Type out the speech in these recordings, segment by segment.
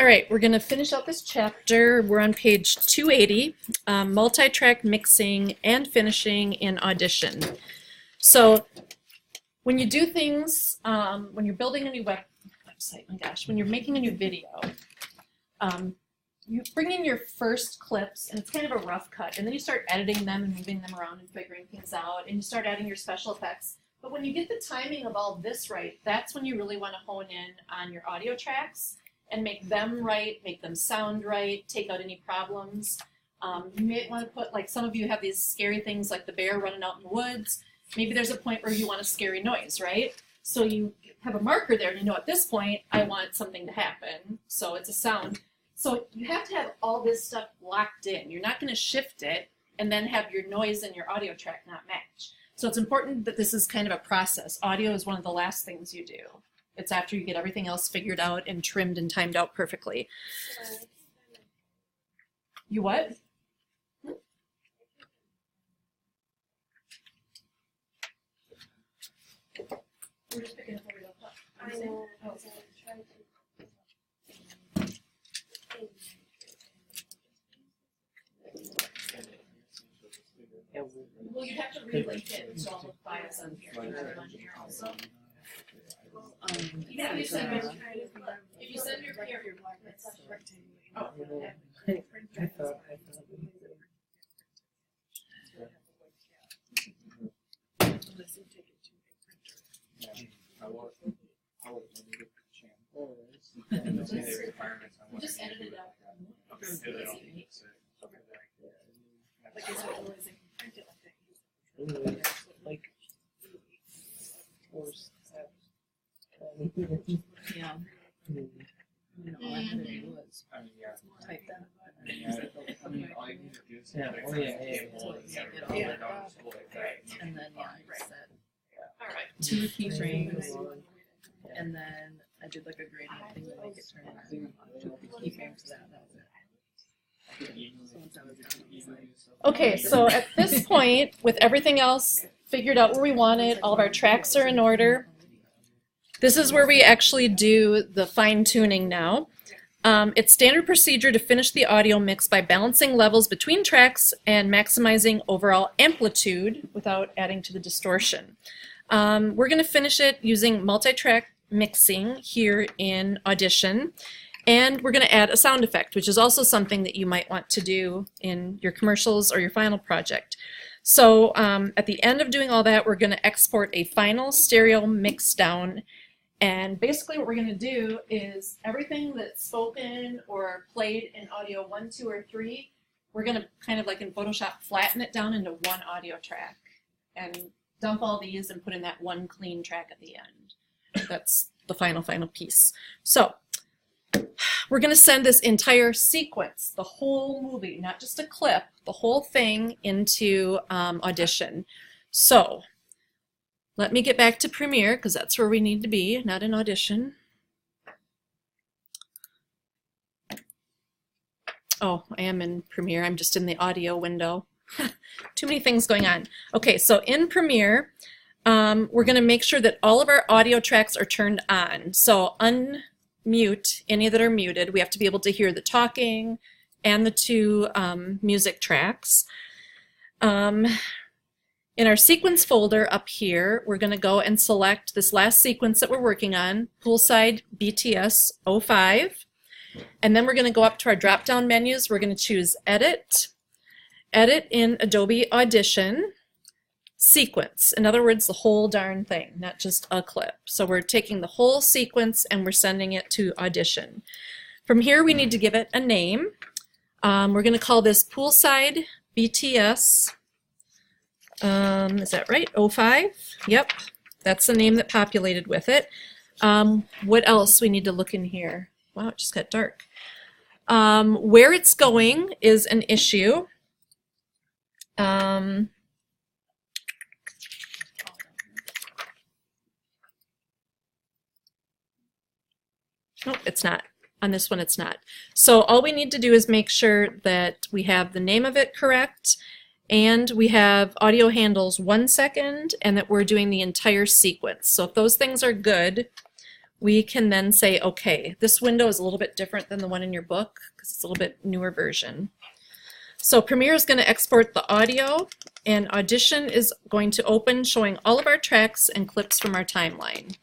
All right, we're going to finish out this chapter. We're on page 280, multi-track mixing and finishing in Audition. So when you do things, when you're building a new website, my gosh, when you're making a new video, you bring in your first clips, and it's kind of a rough cut, and then you start editing them and moving them around and figuring things out, and you start adding your special effects. But when you get the timing of all this right, that's when you really want to hone in on your audio tracks and make them right, make them sound right, take out any problems. You may want to put, like some of you have these scary things like the bear running out in the woods. Maybe there's a point where you want a scary noise, right? So you have a marker there and you know at this point I want something to happen, so it's a sound. So you have to have all this stuff locked in. You're not going to shift it and then have your noise and your audio track not match. So it's important that this is kind of a process. Audio is one of the last things you do. It's after you get everything else figured out and trimmed and timed out perfectly. You what? We're just picking up where we left off. I know. Oh. Well, you'd have to relink it to all the files on here. On here also. Yeah, if you send your peer, it's such a rectangle. Oh, okay. I thought Just edit it out. Like it's always like print it like that. like 4 steps. Yeah. You know, all I had to do was type that. And then I set All right. 2 keyframes, and then I did like a gradient thing to make it turn into 2 keyframes. That was it. So once I was done, I was like, Okay, so at this point, with everything else figured out where we want it, all of our tracks are in order. This is where we actually do the fine tuning now. It's standard procedure to finish the audio mix by balancing levels between tracks and maximizing overall amplitude without adding to the distortion. We're going to finish it using multi-track mixing here in Audition. And we're going to add a sound effect, which is also something that you might want to do in your commercials or your final project. So at the end of doing all that, we're going to export a final stereo mix down. And basically what we're going to do is everything that's spoken or played in audio 1, 2, or 3, we're going to kind of like in Photoshop flatten it down into one audio track and dump all these and put in that one clean track at the end. That's the final piece. So we're going to send this entire sequence, the whole movie, not just a clip, the whole thing into Audition. So let me get back to Premiere because that's where we need to be, not in Audition. Oh, I am in Premiere. I'm just in the audio window. Too many things going on. Okay, so in Premiere, we're going to make sure that all of our audio tracks are turned on. So unmute any that are muted. We have to be able to hear the talking and the 2 music tracks. In our sequence folder up here, we're going to go and select this last sequence that we're working on, Poolside BTS 05. And then we're going to go up to our drop-down menus. We're going to choose Edit, Edit in Adobe Audition, Sequence. In other words, the whole darn thing, not just a clip. So we're taking the whole sequence and we're sending it to Audition. From here, we need to give it a name. We're going to call this Poolside BTS. Is that right? 05? Yep, that's the name that populated with it. What else we need to look in here? Wow, it just got dark. Where it's going is an issue. Nope, it's not. On this one, it's not. So all we need to do is make sure that we have the name of it correct, and we have audio handles 1 second, and that we're doing the entire sequence. So if those things are good, we can then say, okay, this window is a little bit different than the one in your book because it's a little bit newer version. So Premiere is going to export the audio, and Audition is going to open showing all of our tracks and clips from our timeline.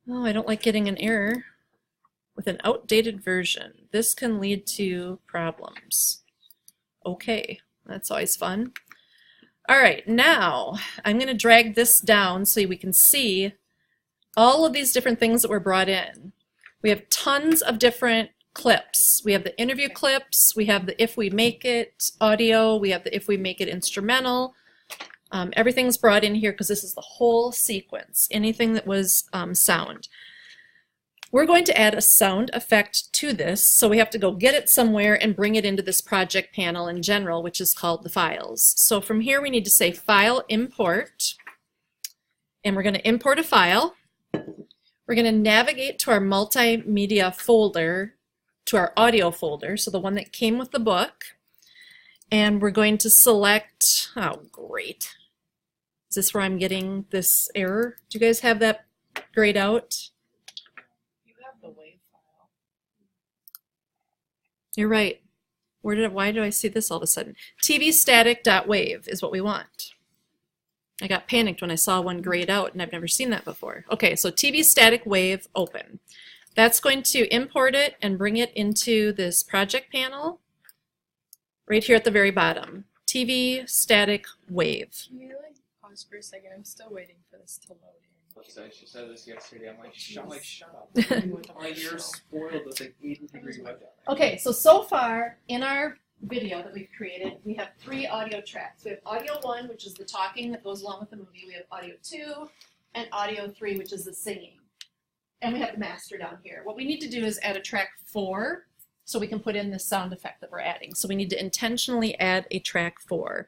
Oh, I don't like getting an error with an outdated version. This can lead to problems. Okay, that's always fun. All right, now I'm going to drag this down so we can see all of these different things that were brought in. We have tons of different clips. We have the interview clips, we have the If We Make It audio, we have the If We Make It instrumental. Everything's brought in here because this is the whole sequence, anything that was sound. We're going to add a sound effect to this, so we have to go get it somewhere and bring it into this project panel in general, which is called the files. So from here we need to say File Import, and we're going to import a file. We're going to navigate to our multimedia folder, to our audio folder, so the one that came with the book, and we're going to select, oh great, is this where I'm getting this error? Do you guys have that grayed out? The WAV file. You're right. Why do I see this all of a sudden? tvstatic.wav is what we want. I got panicked when I saw one grayed out and I've never seen that before. Okay, so tvstatic.wav open. That's going to import it and bring it into this project panel right here at the very bottom. tvstatic.wav. Can you like pause for a second? I'm still waiting for this to load in. She said this yesterday. I'm like, shut up. My ears spoiled with like 80-degree weather. Okay, so far in our video that we've created, we have 3 audio tracks. We have audio 1, which is the talking that goes along with the movie. We have audio 2 and audio 3, which is the singing. And we have the master down here. What we need to do is add a track 4 so we can put in the sound effect that we're adding. So we need to intentionally add a track 4.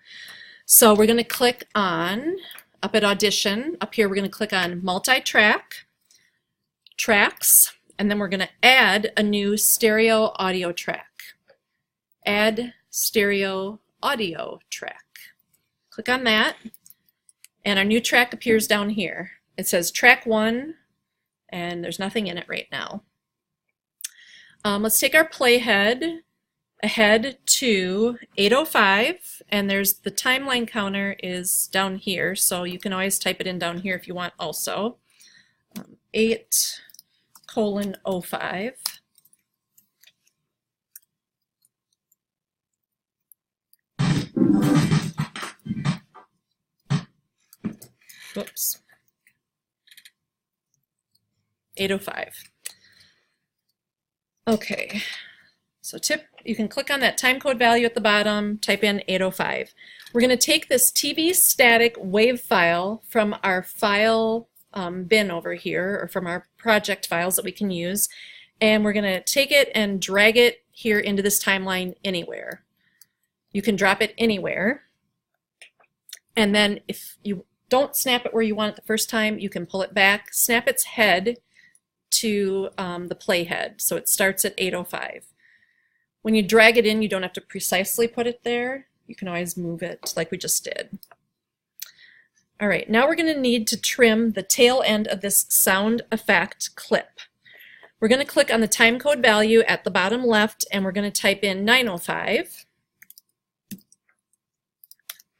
So we're going to click on, up at Audition, up here we're going to click on Multi-Track, Tracks, and then we're going to add a new stereo audio track. Add stereo audio track. Click on that, and our new track appears down here. It says Track 1, and there's nothing in it right now. Let's take our playhead ahead to 8:05, and there's the timeline counter is down here, so you can always type it in down here if you want also. 8:05. Whoops. 8:05. Okay. So you can click on that time code value at the bottom, type in 8:05. We're going to take this tvstatic WAV file from our file bin over here, or from our project files that we can use, and we're going to take it and drag it here into this timeline anywhere. You can drop it anywhere, and then if you don't snap it where you want it the first time, you can pull it back, snap its head to the playhead, so it starts at 8:05. When you drag it in, you don't have to precisely put it there. You can always move it like we just did. All right, now we're going to need to trim the tail end of this sound effect clip. We're going to click on the timecode value at the bottom left, and we're going to type in 9:05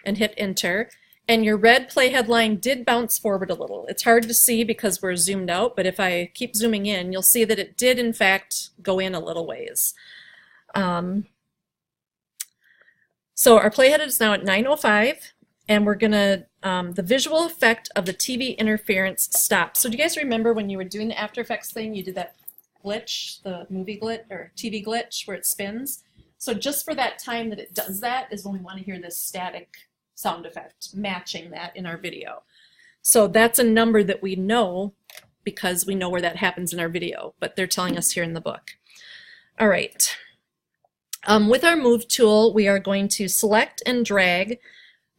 and hit enter. And your red playhead line did bounce forward a little. It's hard to see because we're zoomed out, but if I keep zooming in, you'll see that it did in fact go in a little ways. So our playhead is now at 9:05, and we're gonna, the visual effect of the TV interference stops. So do you guys remember when you were doing the After Effects thing, you did that glitch, the movie glitch, or TV glitch, where it spins? So just for that time that it does that is when we want to hear this static sound effect matching that in our video. So that's a number that we know because we know where that happens in our video, but they're telling us here in the book. All right. With our Move tool, we are going to select and drag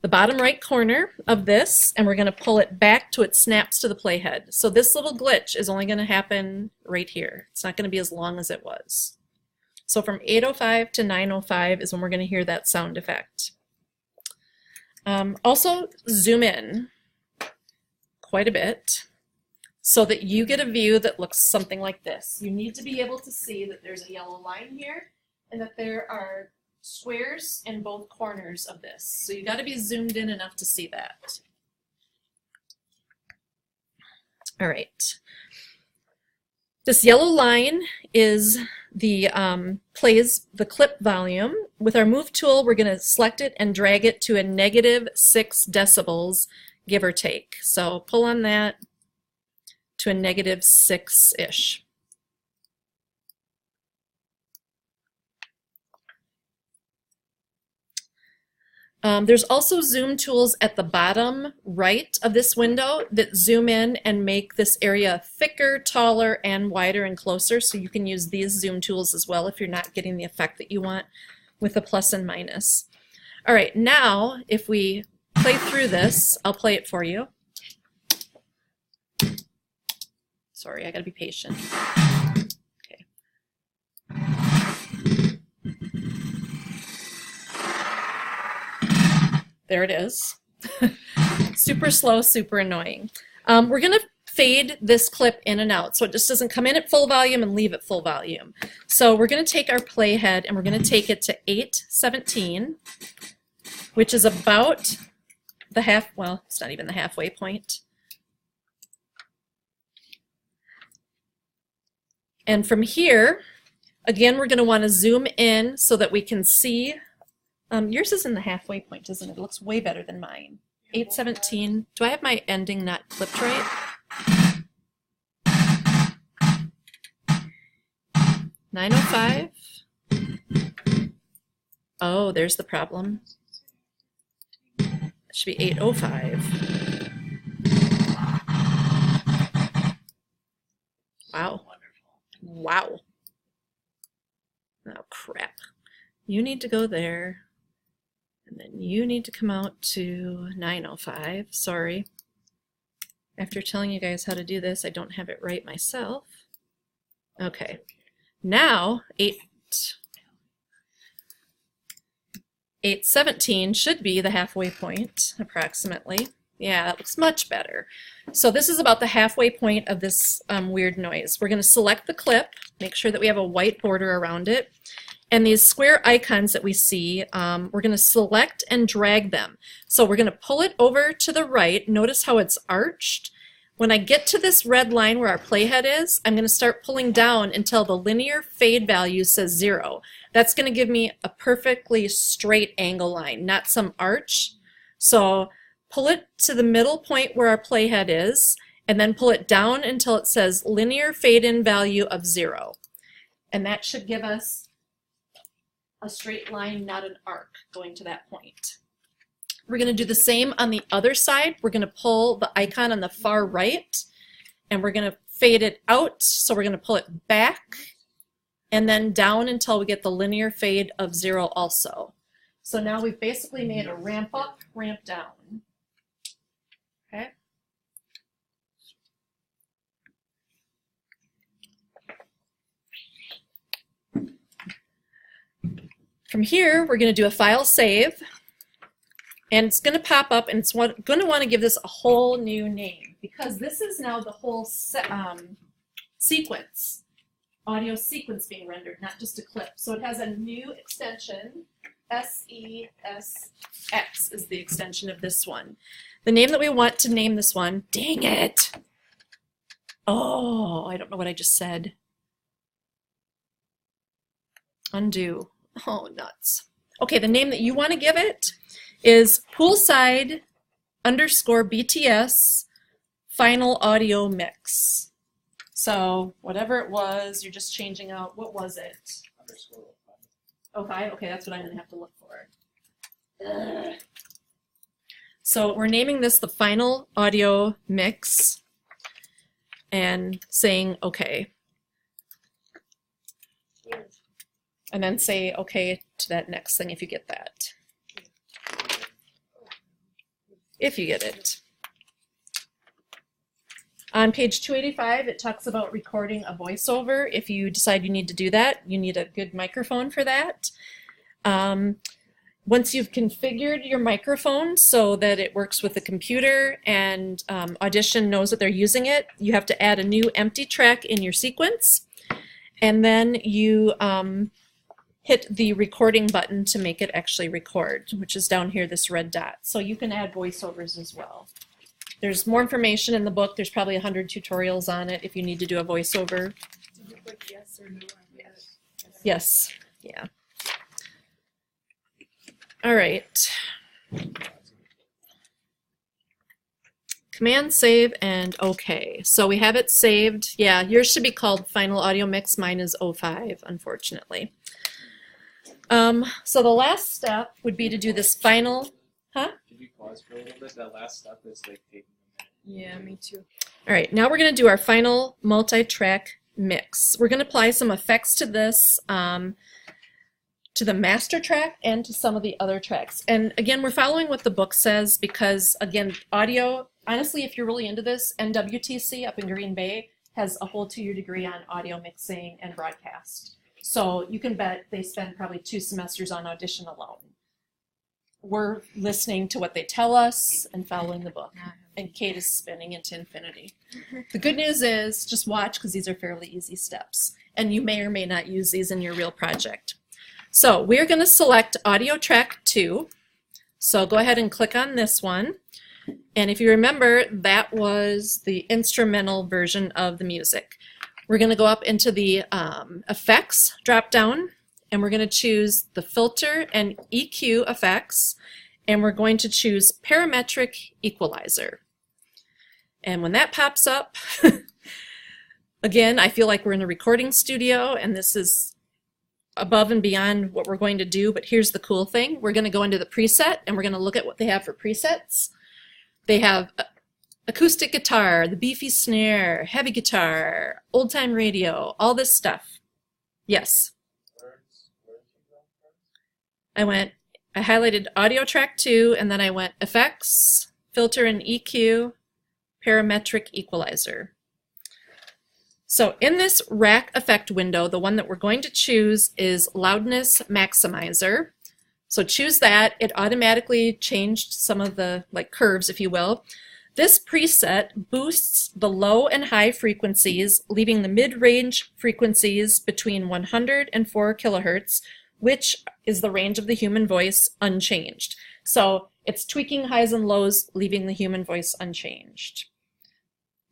the bottom right corner of this, and we're going to pull it back to it snaps to the playhead. So this little glitch is only going to happen right here. It's not going to be as long as it was. So from 8:05 to 9:05 is when we're going to hear that sound effect. Also zoom in quite a bit so that you get a view that looks something like this. You need to be able to see that there's a yellow line here and that there are squares in both corners of this. So you got to be zoomed in enough to see that. All right. This yellow line is the plays the clip volume. With our move tool, we're going to select it and drag it to a -6 decibels, give or take. So pull on that to a -6-ish. There's also zoom tools at the bottom right of this window that zoom in and make this area thicker, taller, and wider and closer. So you can use these zoom tools as well if you're not getting the effect that you want with the plus and minus. All right, now if we play through this, I'll play it for you. Sorry, I gotta be patient. Okay. There it is. Super slow, super annoying. We're going to fade this clip in and out so it just doesn't come in at full volume and leave at full volume. So we're going to take our playhead and we're going to take it to 817, which is about the well, it's not even the halfway point. And from here, again, we're going to want to zoom in so that we can see. Yours is in the halfway point, isn't it? It looks way better than mine. 817. Do I have my ending not clipped right? 905. Oh, there's the problem. It should be 805. Wow. Wow. Oh, crap. You need to go there. And then you need to come out to 905. Sorry. After telling you guys how to do this, I don't have it right myself. Okay. Now, 817 should be the halfway point, approximately. Yeah, that looks much better. So this is about the halfway point of this weird noise. We're going to select the clip, make sure that we have a white border around it. And these square icons that we see, we're going to select and drag them. So we're going to pull it over to the right. Notice how it's arched. When I get to this red line where our playhead is, I'm going to start pulling down until the linear fade value says 0. That's going to give me a perfectly straight angle line, not some arch. So pull it to the middle point where our playhead is, and then pull it down until it says linear fade in value of 0. And that should give us a straight line, not an arc, going to that point. We're going to do the same on the other side. We're going to pull the icon on the far right, and we're going to fade it out. So we're going to pull it back and then down until we get the linear fade of 0 also. So now we've basically made a ramp up, ramp down. Okay. From here, we're going to do a file save, and it's going to pop up, and it's going to want to give this a whole new name because this is now the whole sequence, audio sequence being rendered, not just a clip. So it has a new extension, SESX is the extension of this one. The name that we want to name this one, dang it! Oh, I don't know what I just said. Undo. Oh, nuts. Okay, the name that you want to give it is poolside _ BTS final audio mix. So whatever it was, you're just changing out, what was it? _05. Okay, that's what I'm going to have to look for. Ugh. So we're naming this the final audio mix and saying okay. And then say okay to that next thing if you get that. If you get it. On page 285, it talks about recording a voiceover. If you decide you need to do that, you need a good microphone for that. once you've configured your microphone so that it works with the computer and Audition knows that they're using it, you have to add a new empty track in your sequence, and then you hit the recording button to make it actually record, which is down here, this red dot. So you can add voiceovers as well. There's more information in the book. There's probably 100 tutorials on it if you need to do a voiceover. Did you click yes or no on yes? Yes, yeah. All right. Command save and OK. So we have it saved. Yeah, yours should be called Final Audio Mix. Mine is 05, unfortunately. So the last step would be to do this final, Could you pause for a little bit? That last step is like taking a minute. Yeah, me too. All right, now we're going to do our final multi-track mix. We're going to apply some effects to this, to the master track and to some of the other tracks. And again, we're following what the book says because, again, audio, honestly, if you're really into this, NWTC up in Green Bay has a whole 2-year degree on audio mixing and broadcast. So you can bet they spend probably 2 semesters on Audition alone. We're listening to what they tell us and following the book. And Kate is spinning into infinity. The good news is just watch because these are fairly easy steps. And you may or may not use these in your real project. So we're going to select audio track 2. So go ahead and click on this one. And if you remember, that was the instrumental version of the music. We're going to go up into the effects drop down, and we're going to choose the filter and EQ effects, and we're going to choose parametric equalizer. And when that pops up, again, I feel like we're in a recording studio, and this is above and beyond what we're going to do, but here's the cool thing. We're going to go into the preset, and we're going to look at what they have for presets. They have acoustic guitar, the beefy snare, heavy guitar, old-time radio, all this stuff. Yes. I highlighted audio track 2, and then I went effects, filter and EQ, parametric equalizer. So in this rack effect window, the one that we're going to choose is loudness maximizer. So choose that. It automatically changed some of the curves, if you will. This preset boosts the low and high frequencies, leaving the mid-range frequencies between 100 and 4 kilohertz, which is the range of the human voice, unchanged. So it's tweaking highs and lows, leaving the human voice unchanged.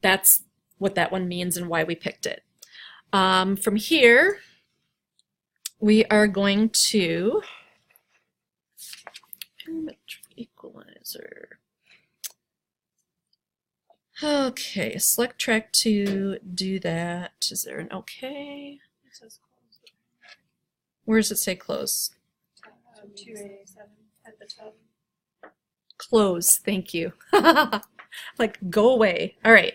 That's what that one means and why we picked it. From here, we are going to parametric equalizer. Okay, select track 2, do that. Is there an okay? It says close. Where does it say close? 2A7 at the top. Close, thank you. Like, go away. All right.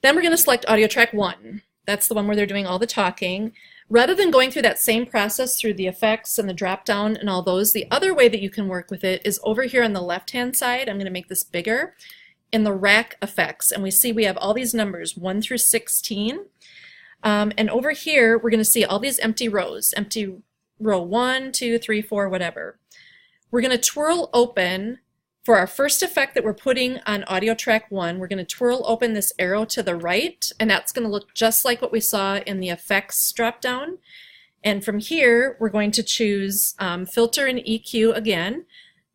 Then we're going to select audio track 1. That's the one where they're doing all the talking. Rather than going through that same process through the effects and the drop down and all those, the other way that you can work with it is over here on the left-hand side. I'm going to make this bigger. In the rack effects, and we see we have all these numbers 1 through 16, and over here we're going to see all these empty rows, empty row 1, 2, 3, 4, whatever. We're going to twirl open for our first effect that we're putting on audio track 1. We're going to twirl open this arrow to the right, and that's going to look just like what we saw in the effects drop down. And from here we're going to choose filter and EQ again,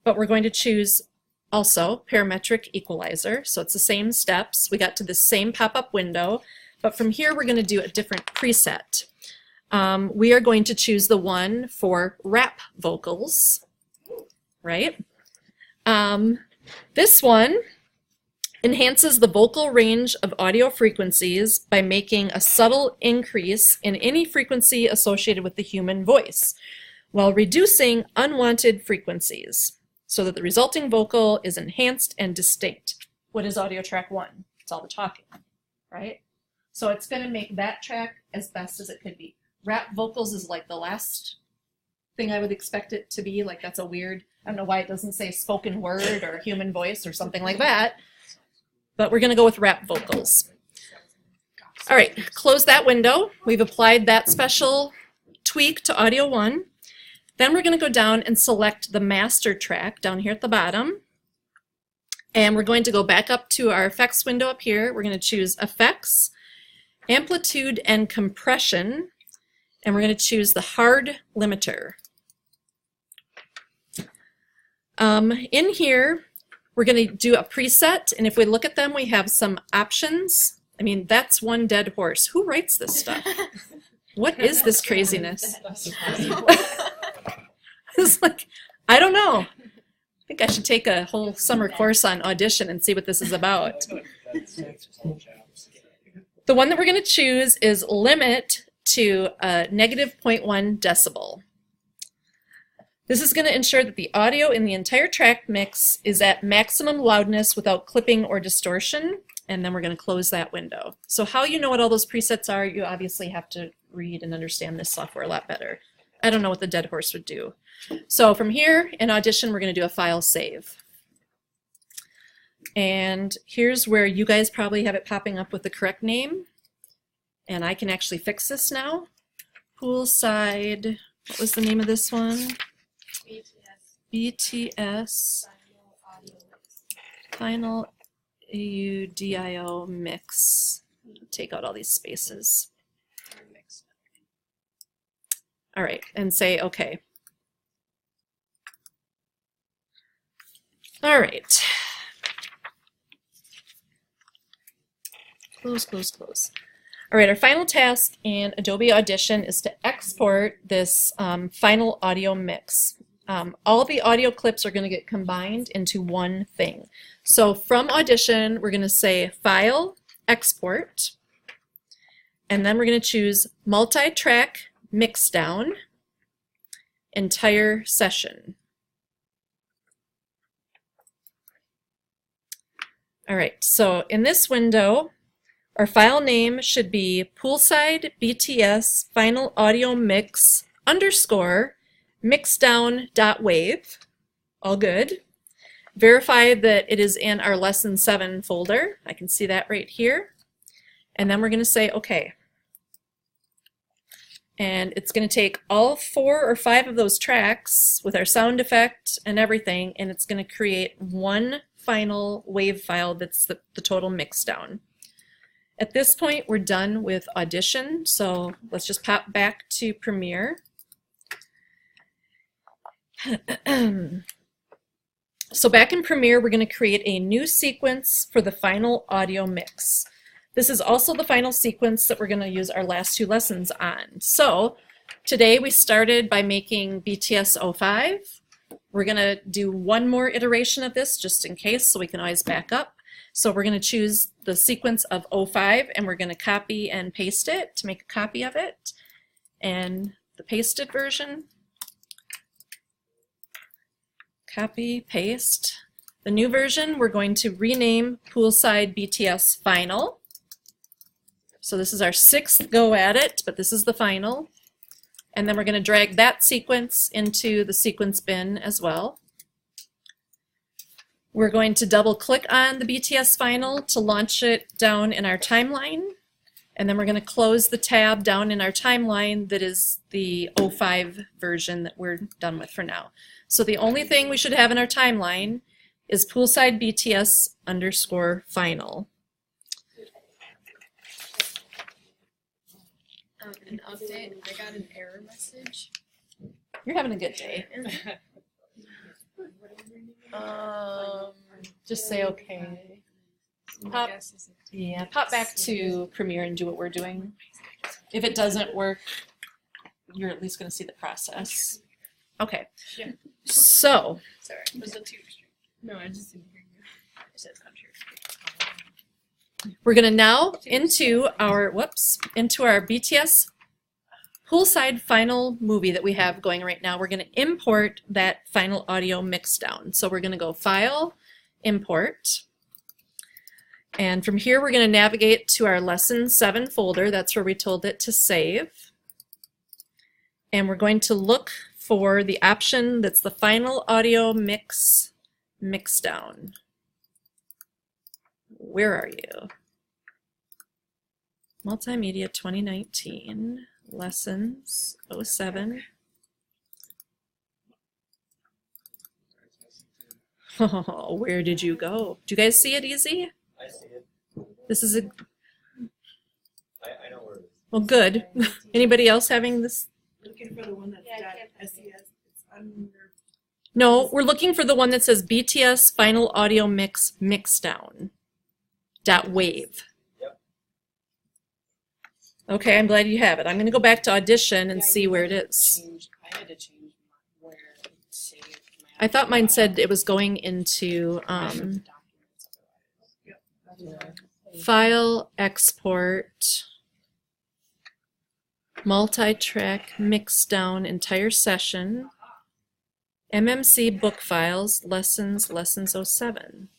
but we're going to choose also parametric equalizer. So it's the same steps. We got to the same pop-up window, but from here we're going to do a different preset. We are going to choose the one for rap vocals, right? This one enhances the vocal range of audio frequencies by making a subtle increase in any frequency associated with the human voice, while reducing unwanted frequencies, so that the resulting vocal is enhanced and distinct. What is audio track 1? It's all the talking, right? So it's going to make that track as best as it could be. Rap vocals is like the last thing I would expect it to be. Like, that's a weird, I don't know why it doesn't say spoken word or human voice or something like that. But we're going to go with rap vocals. All right, close that window. We've applied that special tweak to audio 1. Then we're going to go down and select the master track down here at the bottom. And we're going to go back up to our effects window up here. We're going to choose Effects, Amplitude and Compression, and we're going to choose the hard limiter. In here, we're going to do a preset, and if we look at them, we have some options. I mean, that's one dead horse. Who writes this stuff? What is this craziness? It's like, I don't know. I think I should take a whole summer course on Audition and see what this is about. The one that we're going to choose is limit to negative 0.1 decibel. This is going to ensure that the audio in the entire track mix is at maximum loudness without clipping or distortion, and then we're going to close that window. So how you know what all those presets are, you obviously have to read and understand this software a lot better. I don't know what the dead horse would do. So from here in Audition, we're going to do a file save. And here's where you guys probably have it popping up with the correct name. And I can actually fix this now. Poolside, what was the name of this one? BTS Final AUDIO Mix. Take out all these spaces. All right, and say OK. All right. Close, close, close. All right, our final task in Adobe Audition is to export this final audio mix. All the audio clips are going to get combined into one thing. So from Audition, we're going to say File, Export, and then we're going to choose Multi-Track Mixdown, Entire Session. All right, so in this window, our file name should be Poolside BTS Final Audio Mix _ mixdown.wave. All good. Verify that it is in our Lesson 7 folder. I can see that right here. And then we're going to say OK. And it's going to take all 4 or 5 of those tracks with our sound effect and everything, and it's going to create one final wave file that's the total mixdown. At this point, we're done with Audition, so let's just pop back to Premiere. So back in Premiere, we're going to create a new sequence for the final audio mix. This is also the final sequence that we're going to use our last 2 lessons on. So today we started by making BTS 05. We're going to do one more iteration of this just in case, so we can always back up. So we're going to choose the sequence of 05 and we're going to copy and paste it to make a copy of it. And the pasted version, copy, paste. The new version we're going to rename Poolside BTS Final. So this is our 6th go at it, but this is the final. And then we're going to drag that sequence into the sequence bin as well. We're going to double click on the BTS Final to launch it down in our timeline. And then we're going to close the tab down in our timeline that is the 05 version that we're done with for now. So the only thing we should have in our timeline is Poolside BTS _ Final. An update. I got an error message. You're having a good day. Just say okay. Pop, yeah, pop back to Premiere and do what we're doing. If it doesn't work, you're at least going to see the process. Okay. Yeah. So. Sorry, was it too extreme? No, I just didn't hear you. I said country. We're going to now into our BTS Poolside Final movie that we have going right now. We're going to import that final audio mixdown. So we're going to go File, Import. And from here we're going to navigate to our Lesson 7 folder. That's where we told it to save. And we're going to look for the option that's the Final Audio Mixdown. Where are you? Multimedia 2019, Lessons 07. Oh, where did you go? Do you guys see it easy? I see it. This is a, I know where it is. well, good. Anybody else having this? Looking for the one that's got SES, it's under. No, we're looking for the one that says BTS Final Audio Mix Mixdown. .wave. Yep. Okay, I'm glad you have it. I'm going to go back to Audition and see where it is. I had to change where it saved. I thought mine said it was going into File, Export, Multi-track, Mixdown, Entire Session, MMC Book Files, Lessons 07.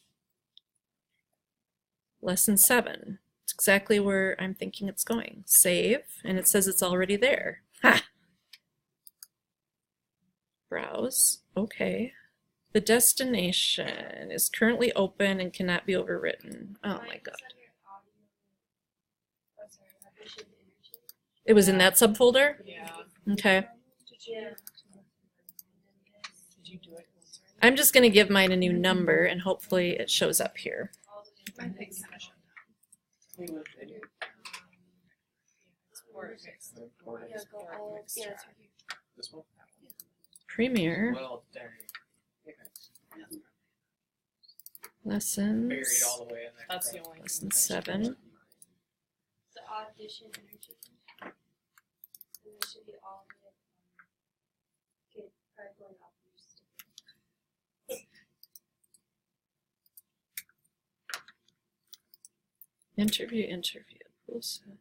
Lesson 7. It's exactly where I'm thinking it's going. Save, and it says it's already there. Ha! Browse. Okay. The destination is currently open and cannot be overwritten. Oh my god. It was in that subfolder? Yeah. Okay. Did you do it? I'm just going to give mine a new number and hopefully it shows up here. I think so. We would do. This one? Premiere, Well, there. lessons, Buried all the way in there. That's the only. lesson 7. The audition energy. And there should be all of it. Okay, probably going off your sticker. Interview. Cool set.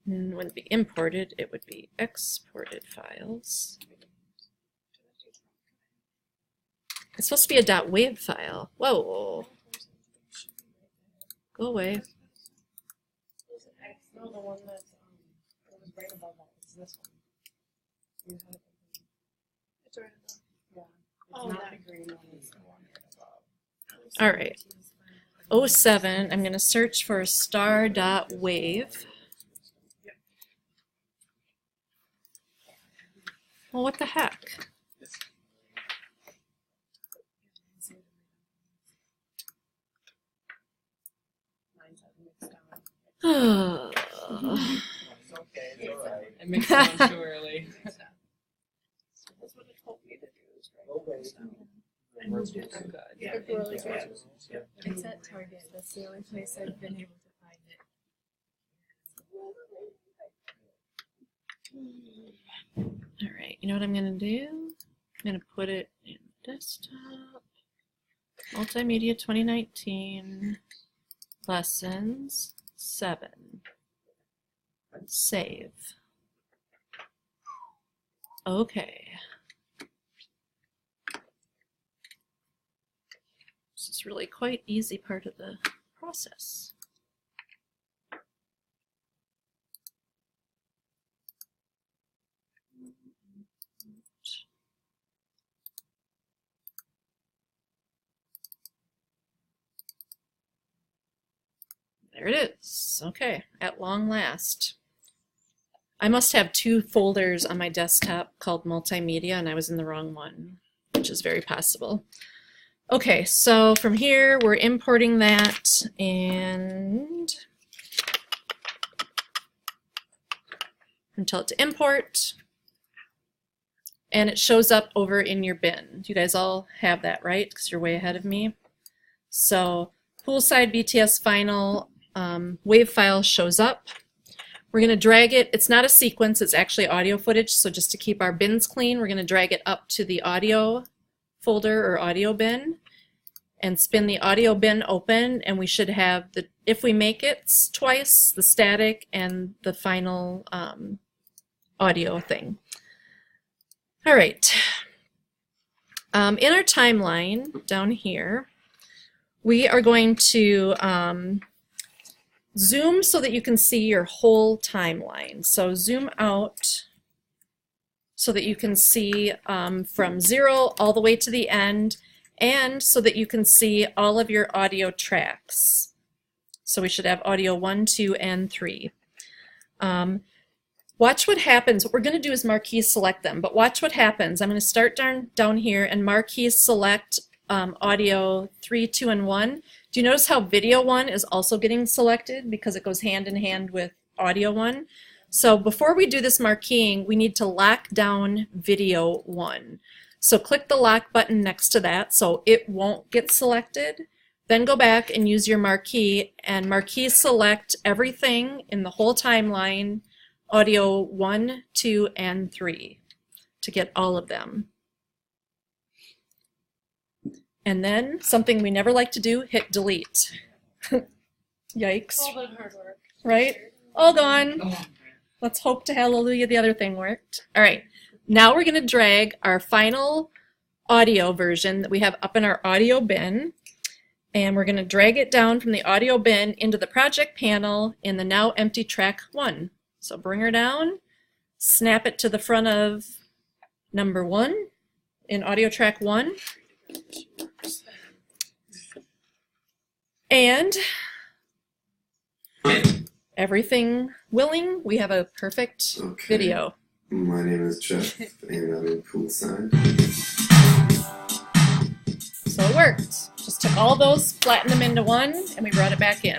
And wouldn't be imported, it would be exported files. It's supposed to be a .wave file. Whoa. Go away. No, the one that it was right above that. It's this one. You have it. It's right above. Yeah. It's Oh, not that. the green one. It's the one right above. All right. 07, I'm going to search for star.wave. Well, what the heck? Mine's mixed down. Oh. It's okay, it's all right. I mixed down too early. That's what it told me to do. Is right. Okay. I'm good. Yeah, Look really good. It's at Target. That's the only place I've been able to find it. All right, you know what I'm going to do? I'm going to put it in desktop, multimedia 2019, lessons 7, save. Okay. This is really quite easy part of the process. There it is. Okay, at long last. I must have 2 folders on my desktop called multimedia and I was in the wrong one, which is very possible. Okay, so from here we're importing that and tell it to import and it shows up over in your bin. You guys all have that, right? Because you're way ahead of me. So poolside BTS final wave file shows up. We're going to drag it. It's not a sequence, it's actually audio footage. So just to keep our bins clean, we're going to drag it up to the audio folder or audio bin and spin the audio bin open. And we should have the, if we make it twice, the static and the final audio thing. All right. In our timeline down here, we are going to zoom so that you can see your whole timeline. So zoom out so that you can see from 0 all the way to the end and so that you can see all of your audio tracks. So we should have audio 1, 2, and 3. Watch what happens. What we're going to do is marquee select them, but watch what happens. I'm going to start down here and marquee select audio 3, 2, and 1. Do you notice how video 1 is also getting selected because it goes hand in hand with audio 1? So before we do this marqueing, we need to lock down video 1. So click the lock button next to that so it won't get selected. Then go back and use your marquee and marquee select everything in the whole timeline, audio 1, 2, and 3 to get all of them. And then something we never like to do, hit delete. Yikes, All that hard work. right? All gone. Let's hope to hallelujah the other thing worked. All right, now we're going to drag our final audio version that we have up in our audio bin, and we're going to drag it down from the audio bin into the project panel in the now empty track 1. So bring her down, snap it to the front of number 1 in audio track 1. And everything willing, we have a perfect video. My name is Jeff, and I'm in Poolside. So it worked. Just took all those, flattened them into one, and we brought it back in.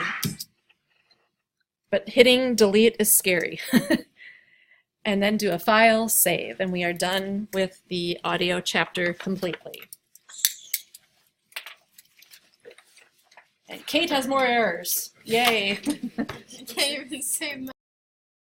But hitting delete is scary. And then do a file, save, and we are done with the audio chapter completely. And Kate has more errors. Yay. I can't even say